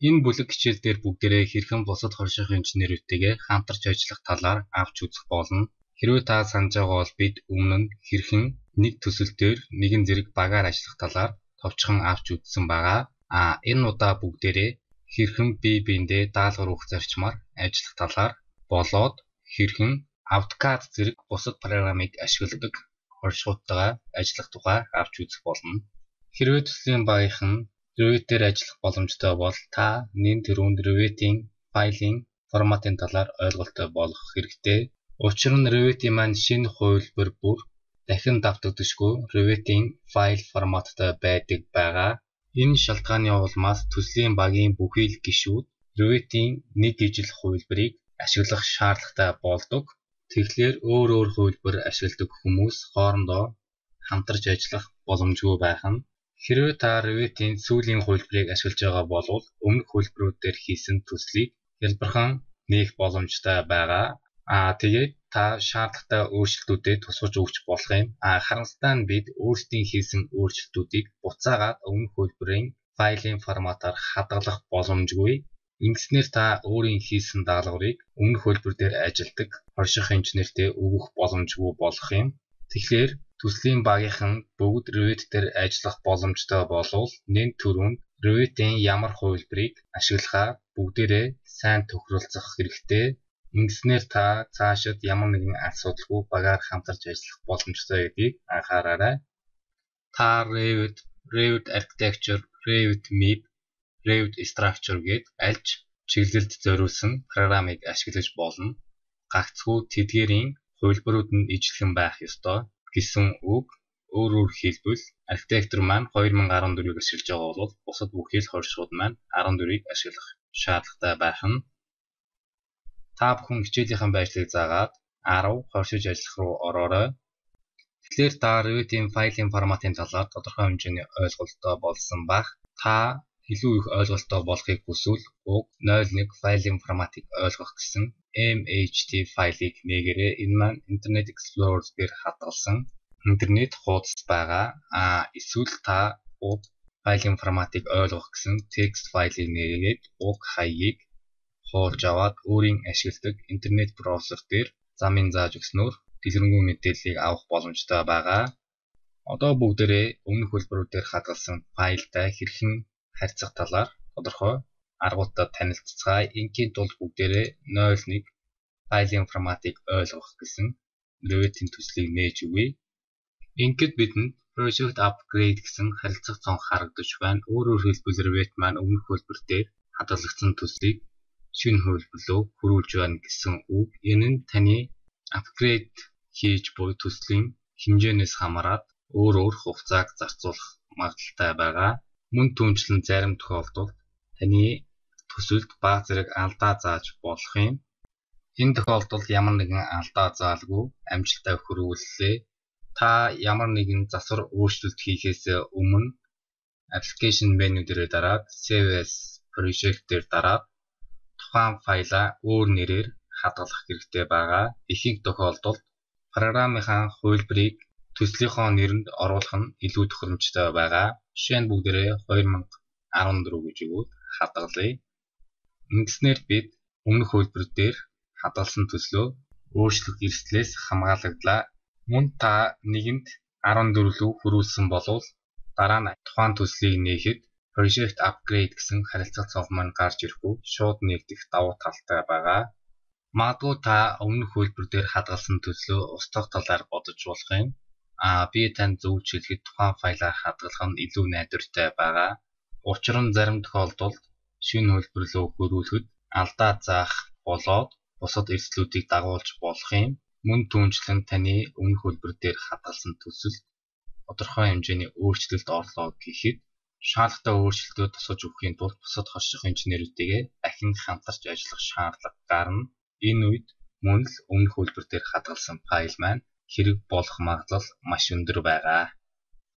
Энэ бүлэг хичээл дээр бүгдээрээ хэрхэн бусад хорших инженерүүдтэйгээ хамтарч ажиллах талаар авч үзэх болно. Хэрвээ та санаж байгаа бол бид өмнө нь хэрхэн нэг төсөл дээр нэгэн зэрэг багаар ажиллах талаар товчхон авч үзсэн байгаа. Энэ удаа бүгдээрээ хэрхэн бие биендээ даалгавар өгөх зарчмаар ажиллах талаар болоод хэрхэн AutoCAD зэрэг бусад програмыг ашигладаг хоршихуудтайгаа ажиллах тухай авч үзэх болно. Хэрвээ төслийн багийнхан Revit-ээр ажиллах боломжтой бол та нэн тэрүүнд Revit-ийн файлын форматын талаар ойлголттой болох хэрэгтэй. Учир нь Revit-ийн маань шинэ хувилбар бүр дахин давтагдашгүй Revit-ийн файл форматтай байдаг байгаа. Энэ шалтгааны улмаас төслийн багийн бүхий л гишүүд Revit-ийн нэг ижил хувилбарыг ашиглах шаардлагатай болдог. Тэгэхээр өөр хувилбар ашигладаг хүмүүс хоорондоо хамтарч ажиллах боломжгүй байх нь. Хэрвээ та Revit-ийн сүүлийн хувилбарыг ашиглаж байгаа бол өмнөх хувилбарууд дээр хийсэн төслийг хялбархан нээх боломжтой байгаа. Тэгээд та шаардлагатай өөрчлөлтүүдэд тусгаж өгч болох юм. Харамсалтай нь бид өөрсдийн хийсэн өөрчлөлтүүдийг буцаагаад өмнөх хувилбарын файлын форматаар хадгалах боломжгүй. Ингэснээр та өөрийн хийсэн даалгаврыг өмнөх хувилбар дээр ажилладаг хорших инженертэй өгөх боломжгүй болох юм. Тэгэхээр төслийн багийнхан бүгд Revit дээр ажиллах боломжтой болвол нэн түрүүнд Revit-ийн ямар хувилбарыг ашиглахаа бүгдээрээ сайн тохиролцох хэрэгтэй. Ингэснээр та цаашид ямар нэгэн асуудалгүй багаар хамтарч ажиллах боломжтой гэдгийг анхаараарай. Та Revit Architecture, Revit MIP, Revit Structure гээд аль ч чиглэлд зориулсан програмыг ашиглаж болно. Гагцхүү тэдгээрийн хувилбарууд нь ижилхэн байх ёстой гэсэн үг. Өөрөөр хэлбэл архитектор маань 2014-ийг ашиглаж байгаа бол бусад бүхий л хоршууд маань 14-ийг ашиглах шаардлагатай байх нь. Та бүхэн хичээлийнхэн байршлыг заагаад 10 хоршиж ажиллах руу ороорой. Тэгэхээр та Revit-ийн файлын форматын талаар тодорхой хэмжээний ойлголттой болсон байх. Та илүү их ойлголттой болохыг хүсвэл уг 01 файлын форматыг ойлгох гэсэн MHT файлыг нээгээрэй. Энэ маань Internet Explorer дээр хадгалсан интернет хуудас байгаа. Эсвэл та уг файлын форматыг ойлгох гэсэн текст файлыг нээгээд уг хаягийг хуулж аваад өөрийн ашигладаг интернет браузер дээр замын зааж өгснөөр дэлгэрэнгүй мэдээллийг авах боломжтой байгаа. Одоо бүгдээрээ өмнөх хувилбарууд дээр хадгалсан файлтай хэрхэн харьцах талаар тодорхой аргуудтай танилццгаая. Ингийн тулд бүгдээрээ 01 файлын форматыг ойлгох гэсэн Revit-ийн төслийг нээж өгье. Ингээд бидэнд Project Upgrade гэсэн харилцах цонх харагдаж байна. Өөрөөр хэлбэл Revit маань өмнөх хувилбар дээр хадгалагдсан төслийг шинэ хувилбар руу хөрвүүлж байна гэсэн үг. Энэ нь таны апгрейд хийж буй төслийн хэмжээнээс хамаарат өөр хугацааг зарцуулах магадлалтай байгаа. Мөн түүнчлэн зарим тохиолдолд таны төсөлд бага зэрэг алдаа зааж болох юм. Энэ тохиолдолд ямар нэгэн алдаа заалгүй амжилттай хөрвүүллээ. Та ямар нэгэн засвар өөрчлөлт хийхээс өмнө application menu дээр дараад Save as Project дээр дараад тухайн файлаа өөр нэрээр хадгалах хэрэгтэй байгаа. Ихэнх тохиолдолд програмынхаа хувилбарыг төслийнхөө нэрэнд оруулах нь илүү тохиромжтой байгаа. Жишээ нь бүгдээрээ 2014 гэж өгөөд хадгалъя. Ингэснээр бид өмнөх хувилбар дээр хадгалсан төслөө өөрчлөлт эрсдлээс хамгаалагдлаа. Мөн та нэгэнд 14 рүү хөрвүүлсэн болвол дараа нь тухайн төслийг нээхэд Project Upgrade гэсэн харилцах цонх маань гарч ирэхгүй шууд нэгдэх давуу талтай байгаа. Магадгүй та өмнөх хувилбар дээр хадгалсан төслөө устгах талаар бодож болох юм. Би танд зөвлөж хэлэхэд тухайн файлаа хадгалах нь илүү найдвартай байгаа. Учир нь зарим тохиолдолд шинэ хувилбар руу хөрвүүлэхэд алдаа заах болоод бусад эрсдлүүдийг дагуулж болох юм. Мөн түүнчлэн таны өмнөх хувилбар дээр хадгалсан төсөлд тодорхой хэмжээний өөрчлөлт орлоо гэхэд шаардлагатай өөрчлөлтөд тусгаж өгөхийн тулд бусад хорших инженерүүдтэйгээ дахин хамтарч ажиллах шаардлага гарна. Энэ үед мөн л өмнөх хувилбар дээр хадгалсан файл маань хэрэг болох магадлал маш өндөр байгаа.